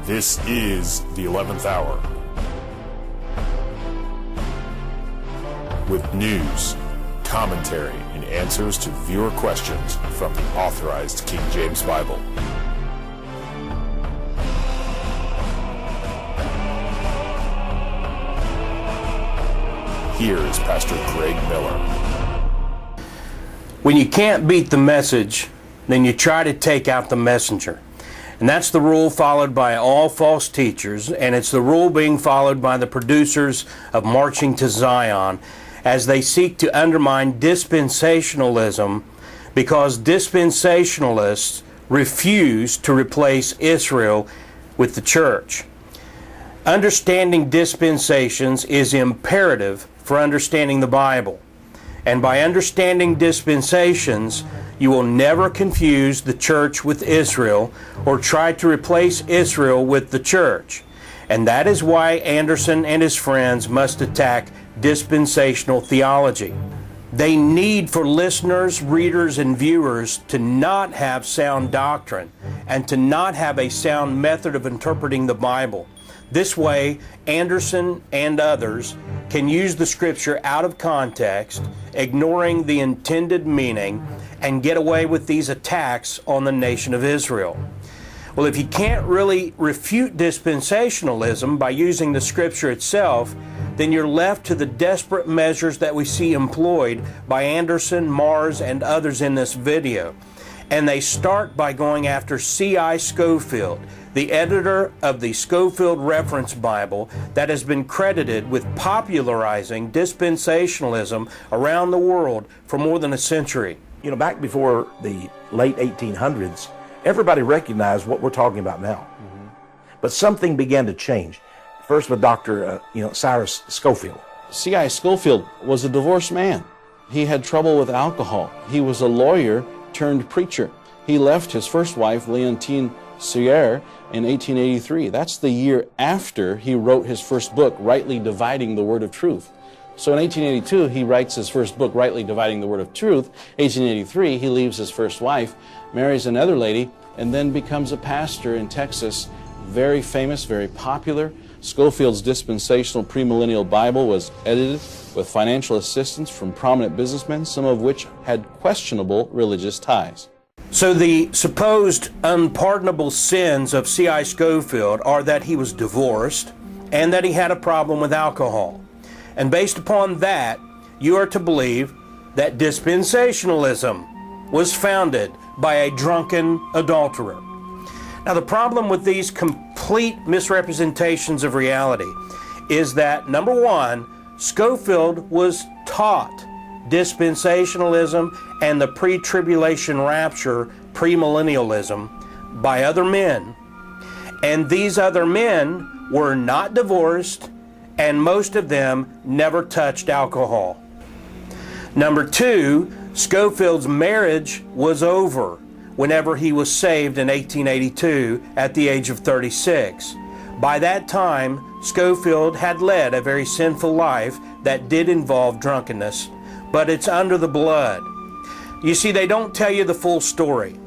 This is the 11th hour. With news, commentary, and answers to viewer questions from the Authorized King James Bible. Here is Pastor Greg Miller. When you can't beat the message, then you try to take out the messenger. And that's the rule followed by all false teachers, and it's the rule being followed by the producers of Marching to Zion as they seek to undermine dispensationalism, because dispensationalists refuse to replace Israel with the church. Understanding dispensations is imperative for understanding the Bible. And by understanding dispensations, you will never confuse the church with Israel or try to replace Israel with the church. And that is why Anderson and his friends must attack dispensational theology. They need for listeners, readers, and viewers to not have sound doctrine and to not have a sound method of interpreting the Bible. This way, Anderson and others can use the scripture out of context, ignoring the intended meaning, and get away with these attacks on the nation of Israel. Well, if you can't really refute dispensationalism by using the scripture itself, then you're left to the desperate measures that we see employed by Anderson, Mars, and others in this video. And they start by going after C.I. Scofield, the editor of the Scofield Reference Bible that has been credited with popularizing dispensationalism around the world for more than a century. You know, back before the late 1800s, everybody recognized what we're talking about now. Mm-hmm. But something began to change. First with Dr. Cyrus Scofield. C.I. Scofield was a divorced man. He had trouble with alcohol. He was a lawyer turned preacher. He left his first wife, Leontine Sierre, in 1883. That's the year after he wrote his first book, Rightly Dividing the Word of Truth. So in 1882, he writes his first book, Rightly Dividing the Word of Truth. 1883, he leaves his first wife, marries another lady, and then becomes a pastor in Texas. Very famous, very popular. Scofield's dispensational premillennial Bible was edited with financial assistance from prominent businessmen, some of which had questionable religious ties. So the supposed unpardonable sins of C.I. Scofield are that he was divorced and that he had a problem with alcohol. And based upon that, you are to believe that dispensationalism was founded by a drunken adulterer. Now, the problem with these complete misrepresentations of reality is that, number one, Scofield was taught dispensationalism and the pre-tribulation rapture, premillennialism, by other men. And these other men were not divorced, and most of them never touched alcohol. Number two, Scofield's marriage was over whenever he was saved in 1882 at the age of 36. By that time, Scofield had led a very sinful life that did involve drunkenness, but it's under the blood. You see, they don't tell you the full story.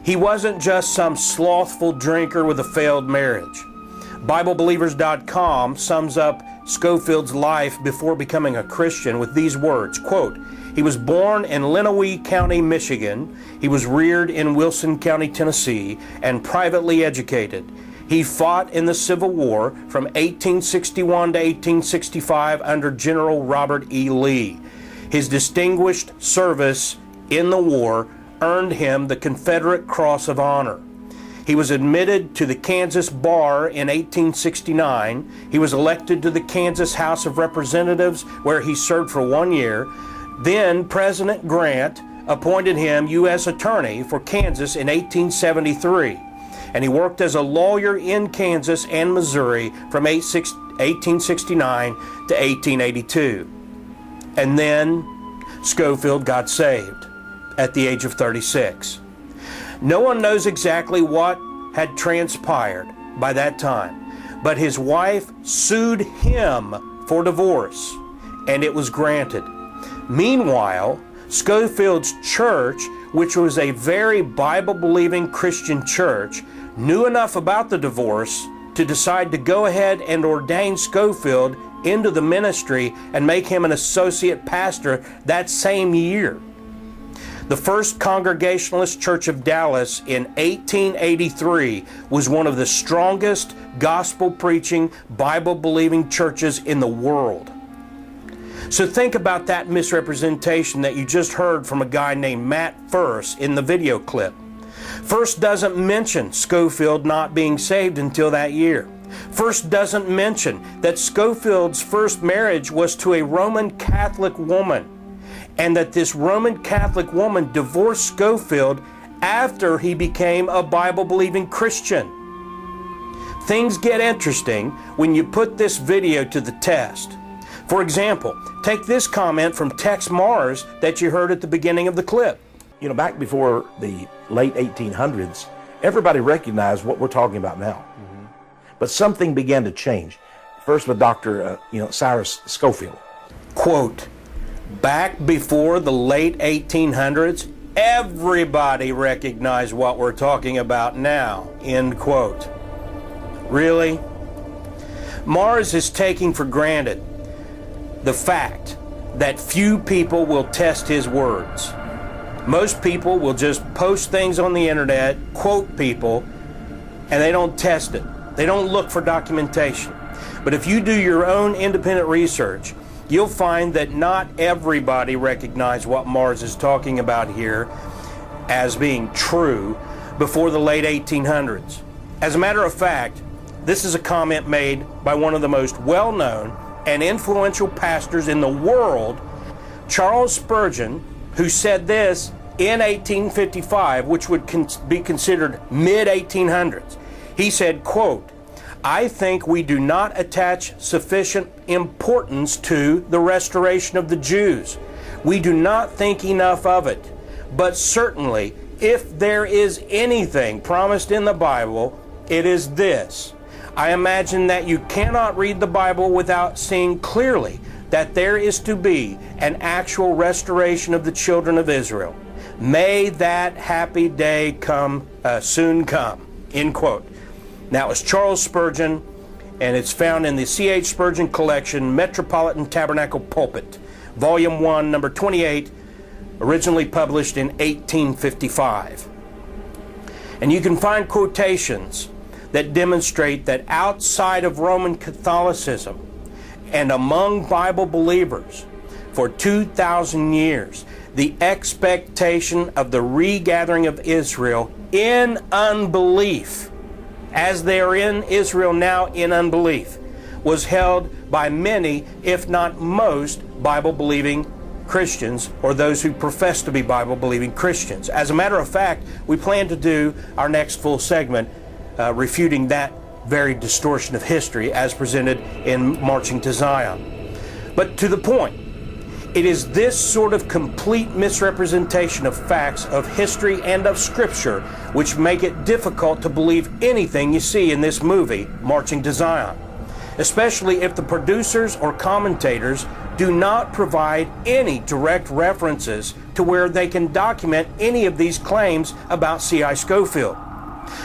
He wasn't just some slothful drinker with a failed marriage. BibleBelievers.com sums up Scofield's life before becoming a Christian with these words, quote, "He was born in Lenawee County, Michigan. He was reared in Wilson County, Tennessee, and privately educated. He fought in the Civil War from 1861 to 1865 under General Robert E. Lee. His distinguished service in the war earned him the Confederate Cross of Honor. He was admitted to the Kansas bar in 1869. He was elected to the Kansas House of Representatives, where he served for 1 year. Then President Grant appointed him U.S. Attorney for Kansas in 1873. And he worked as a lawyer in Kansas and Missouri from 1869 to 1882. And then Scofield got saved at the age of 36. No one knows exactly what had transpired by that time, but his wife sued him for divorce, and it was granted. Meanwhile, Scofield's church, which was a very Bible-believing Christian church, knew enough about the divorce to decide to go ahead and ordain Scofield into the ministry and make him an associate pastor that same year. The First Congregationalist Church of Dallas in 1883 was one of the strongest gospel-preaching, Bible-believing churches in the world. So think about that misrepresentation that you just heard from a guy named Matt First in the video clip. First doesn't mention Scofield not being saved until that year. First doesn't mention that Scofield's first marriage was to a Roman Catholic woman, and that this Roman Catholic woman divorced Scofield after he became a Bible-believing Christian. Things get interesting when you put this video to the test. For example, take this comment from Tex Mars that you heard at the beginning of the clip. You know, back before the late 1800s, everybody recognized what we're talking about now. But something began to change. First with Dr. Cyrus Scofield. Quote, back before the late 1800s, everybody recognized what we're talking about now, end quote. Really? Mars is taking for granted the fact that few people will test his words. Most people will just post things on the internet, quote people, and they don't test it. They don't look for documentation. But if you do your own independent research, you'll find that not everybody recognized what Mars is talking about here as being true before the late 1800s. As a matter of fact, this is a comment made by one of the most well-known and influential pastors in the world, Charles Spurgeon, who said this in 1855, which would be considered mid-1800s. He said, quote, I think we do not attach sufficient importance to the restoration of the Jews. We do not think enough of it. But certainly, if there is anything promised in the Bible, it is this. I imagine that you cannot read the Bible without seeing clearly that there is to be an actual restoration of the children of Israel. May that happy day soon come, end quote. That was Charles Spurgeon, and it's found in the C.H. Spurgeon Collection, Metropolitan Tabernacle Pulpit, Volume 1, number 28, originally published in 1855. And you can find quotations that demonstrate that outside of Roman Catholicism and among Bible believers for 2,000 years, the expectation of the regathering of Israel in unbelief, as they are in Israel now in unbelief, was held by many, if not most, Bible-believing Christians, or those who profess to be Bible-believing Christians. As a matter of fact, we plan to do our next full segment refuting that very distortion of history as presented in Marching to Zion. But to the point, it is this sort of complete misrepresentation of facts, of history, and of Scripture which make it difficult to believe anything you see in this movie, Marching to Zion, especially if the producers or commentators do not provide any direct references to where they can document any of these claims about C.I. Scofield.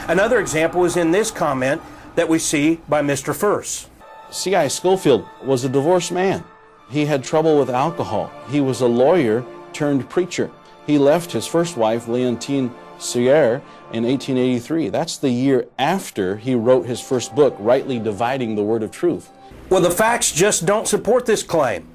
Another example is in this comment that we see by Mr. First. C.I. Scofield was a divorced man. He had trouble with alcohol. He was a lawyer turned preacher. He left his first wife, Leontine Sierre, in 1883. That's the year after he wrote his first book, Rightly Dividing the Word of Truth. Well, the facts just don't support this claim.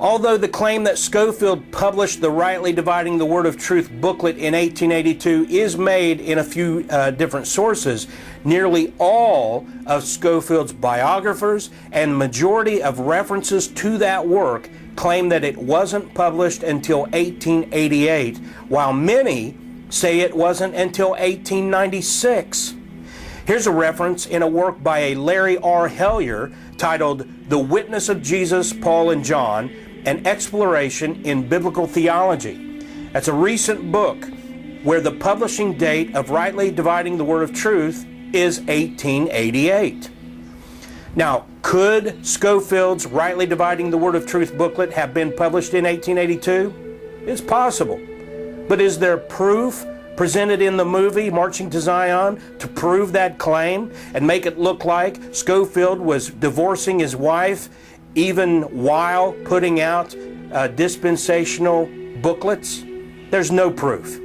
Although the claim that Scofield published the Rightly Dividing the Word of Truth booklet in 1882 is made in a few different sources, nearly all of Scofield's biographers and majority of references to that work claim that it wasn't published until 1888, while many say it wasn't until 1896. Here's a reference in a work by a Larry R. Hellyer titled The Witness of Jesus, Paul, and John, an Exploration in Biblical Theology. That's a recent book where the publishing date of Rightly Dividing the Word of Truth is 1888. Now, could Scofield's Rightly Dividing the Word of Truth booklet have been published in 1882? It's possible. But is there proof presented in the movie Marching to Zion to prove that claim and make it look like Scofield was divorcing his wife even while putting out dispensational booklets? There's no proof.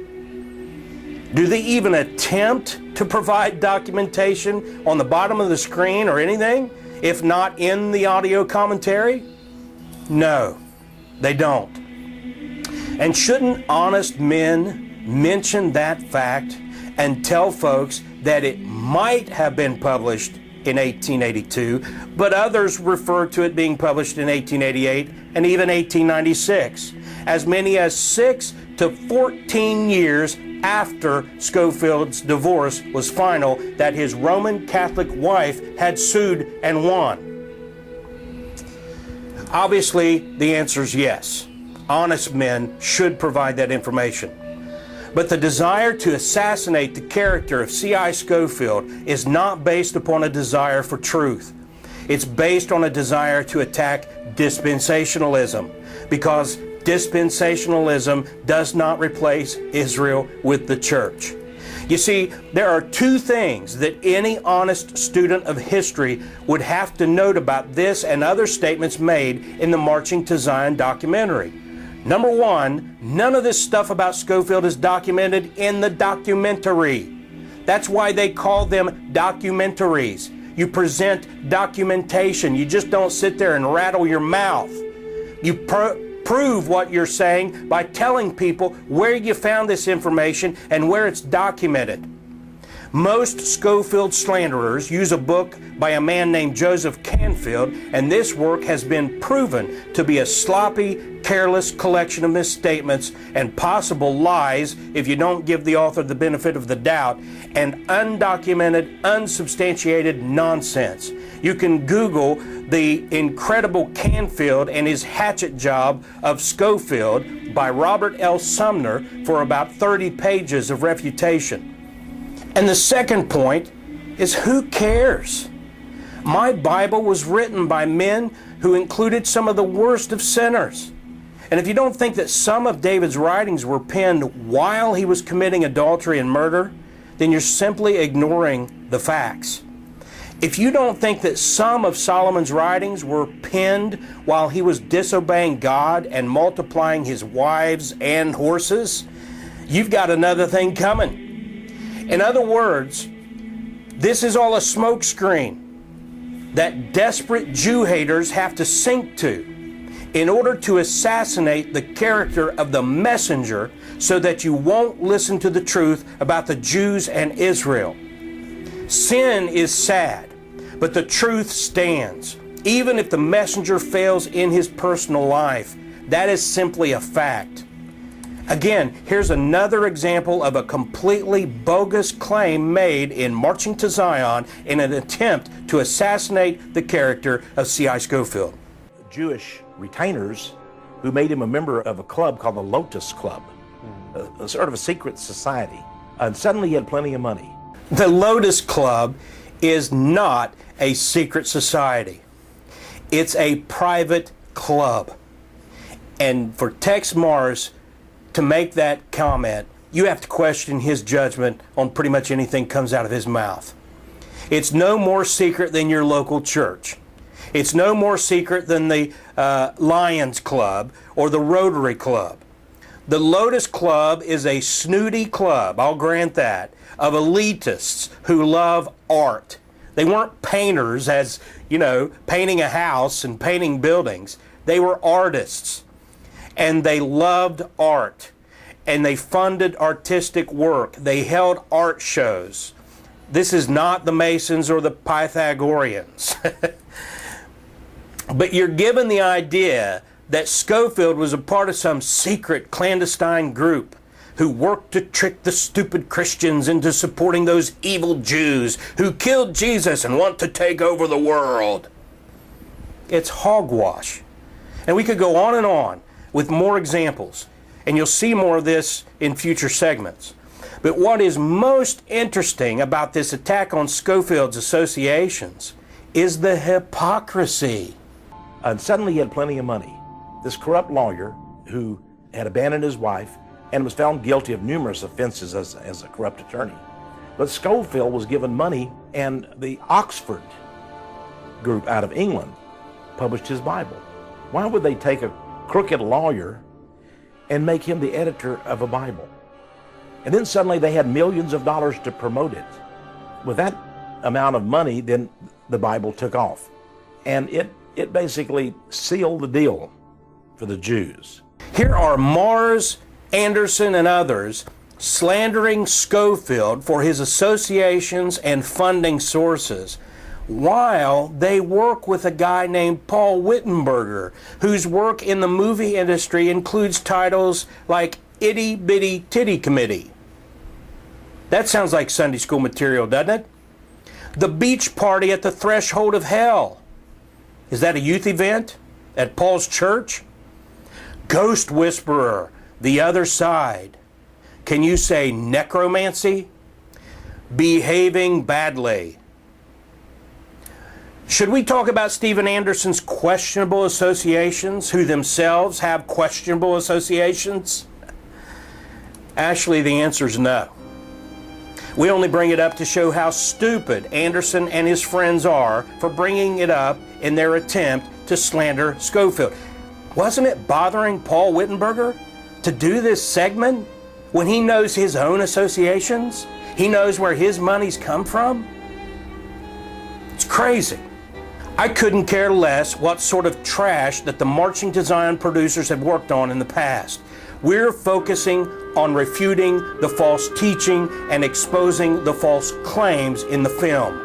Do they even attempt to provide documentation on the bottom of the screen or anything, if not in the audio commentary? No, they don't. And shouldn't honest men mention that fact and tell folks that it might have been published in 1882, but others refer to it being published in 1888 and even 1896, as many as 6 to 14 years after Scofield's divorce was final, that his Roman Catholic wife had sued and won? Obviously, the answer is yes. Honest men should provide that information. But the desire to assassinate the character of C.I. Scofield is not based upon a desire for truth. It's based on a desire to attack dispensationalism, because dispensationalism does not replace Israel with the church. You see, there are two things that any honest student of history would have to note about this and other statements made in the Marching to Zion documentary. Number one, none of this stuff about Scofield is documented in the documentary. That's why they call them documentaries. You present documentation. You just don't sit there and rattle your mouth. You prove what you're saying by telling people where you found this information and where it's documented. Most Scofield slanderers use a book by a man named Joseph Canfield, and this work has been proven to be a sloppy, careless collection of misstatements and possible lies, if you don't give the author the benefit of the doubt, and undocumented, unsubstantiated nonsense. You can Google The Incredible Canfield and His Hatchet Job of Scofield by Robert L. Sumner for about 30 pages of refutation. And the second point is, who cares? My Bible was written by men who included some of the worst of sinners. And if you don't think that some of David's writings were penned while he was committing adultery and murder, then you're simply ignoring the facts. If you don't think that some of Solomon's writings were penned while he was disobeying God and multiplying his wives and horses, you've got another thing coming. In other words, this is all a smokescreen that desperate Jew haters have to sink to in order to assassinate the character of the messenger so that you won't listen to the truth about the Jews and Israel. Sin is sad, but the truth stands. Even if the messenger fails in his personal life, that is simply a fact. Again, here's another example of a completely bogus claim made in Marching to Zion in an attempt to assassinate the character of C.I. Scofield. Jewish retainers who made him a member of a club called the Lotus Club, a sort of a secret society. And suddenly he had plenty of money. The Lotus Club is not a secret society. It's a private club. And for Tex Mars to make that comment, you have to question his judgment on pretty much anything comes out of his mouth. It's no more secret than your local church. It's no more secret than the Lions Club or the Rotary Club. The Lotus Club is a snooty club, I'll grant that, of elitists who love art. They weren't painters, as, you know, painting a house and painting buildings. They were artists. And they loved art, and they funded artistic work. They held art shows. This is not the Masons or the Pythagoreans. But you're given the idea that Scofield was a part of some secret clandestine group who worked to trick the stupid Christians into supporting those evil Jews who killed Jesus and want to take over the world. It's hogwash. And we could go on with more examples, and you'll see more of this in future segments. But what is most interesting about this attack on Scofield's associations is the hypocrisy. And suddenly he had plenty of money. This corrupt lawyer who had abandoned his wife and was found guilty of numerous offenses as a corrupt attorney. But Scofield was given money, and the Oxford group out of England published his Bible. Why would they take a crooked lawyer and make him the editor of a Bible? And then suddenly they had millions of dollars to promote it. With that amount of money, then the Bible took off. And it basically sealed the deal for the Jews. Here are Mars, Anderson, and others slandering Scofield for his associations and funding sources, while they work with a guy named Paul Wittenberger, whose work in the movie industry includes titles like Itty Bitty Titty Committee. That sounds like Sunday school material, doesn't it? The Beach Party at the Threshold of Hell. Is that a youth event at Paul's church? Ghost Whisperer, The Other Side. Can you say necromancy? Behaving badly. Should we talk about Steven Anderson's questionable associations, who themselves have questionable associations? Actually, the answer is no. We only bring it up to show how stupid Anderson and his friends are for bringing it up in their attempt to slander Scofield. Wasn't it bothering Paul Wittenberger to do this segment when he knows his own associations? He knows where his money's come from? It's crazy. I couldn't care less what sort of trash that the Marching to Zion producers have worked on in the past. We're focusing on refuting the false teaching and exposing the false claims in the film.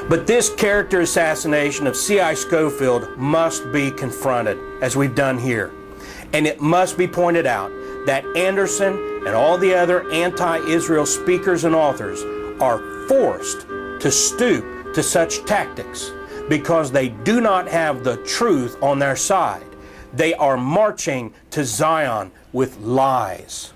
But this character assassination of C.I. Scofield must be confronted, as we've done here. And it must be pointed out that Anderson and all the other anti-Israel speakers and authors are forced to stoop to such tactics because they do not have the truth on their side. They are marching to Zion with lies.